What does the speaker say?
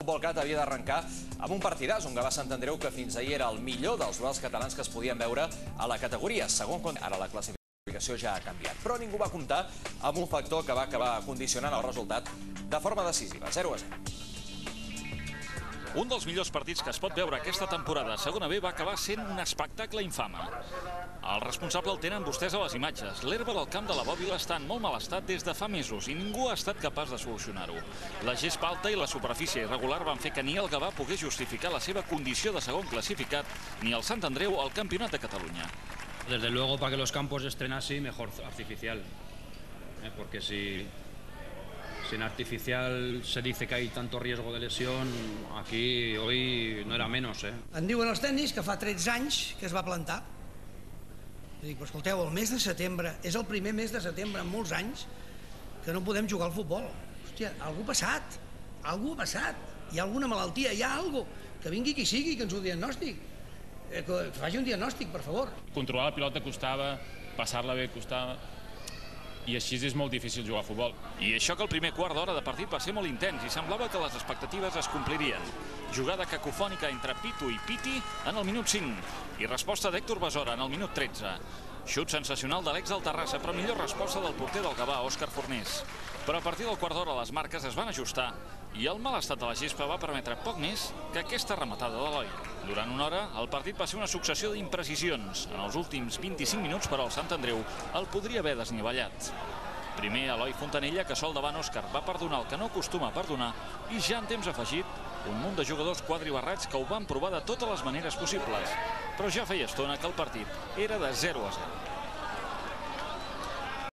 Futbol Cat havia d'arrencar amb un partidàs, un Gavà Sant Andreu que fins ahir era el millor dels duels catalans que es podien veure a la categoria. Ara la classificació ja ha canviat, però ningú va comptar amb un factor que va acabar condicionant el resultat de forma decisiva, 0-0. Un dels millors partits que es pot veure aquesta temporada a segona B va acabar sent un espectacle infame. El responsable el tenen vostès a les imatges. L'herba del camp de la Bòbila està en molt mal estat des de fa mesos i ningú ha estat capaç de solucionar-ho. La gespa alta i la superfície irregular van fer que ni el Gavà pogués justificar la seva condició de segon classificat ni el Sant Andreu al Campionat de Catalunya. Desde luego, para que los campos estén así, mejor artificial. Porque si en artificial se dice que hay tanto riesgo de lesión, aquí hoy no era menos. Em diuen els tècnics que fa 13 anys que es va plantar. I dic, però escolteu, el mes de setembre, és el primer mes de setembre en molts anys que no podem jugar al futbol. Hòstia, algú ha passat, algú ha passat. Hi ha alguna malaltia, hi ha alguna cosa. Que vingui qui sigui, que ens ho diagnòstic. Que faci un diagnòstic, per favor. Controlar la pilota costava, passar-la bé costava, i així és molt difícil jugar a futbol. I això que el primer quart d'hora de partit va ser molt intens i semblava que les expectatives es complirien. Jugada cacofònica entre Pitu i Piti en el minut 5 i resposta d'Héctor Besora en el minut 13. Xut sensacional de l'ex del Terrassa, però millor resposta del porter del Gavà, Òscar Fornés. Però a partir del quart d'hora les marques es van ajustar i el mal estat de la gespa va permetre poc més que aquesta rematada de l'Eloi. Durant una hora, el partit va ser una successió d'imprecisions. En els últims 25 minuts, però, el Sant Andreu el podria haver desnivellat. Primer, Eloi Fontanella, que sol davant Òscar, va perdonar el que no acostuma a perdonar i ja en temps afegit, un munt de jugadors quadribarrats que ho van provar de totes les maneres possibles. Però ja feia estona que el partit era de 0-0.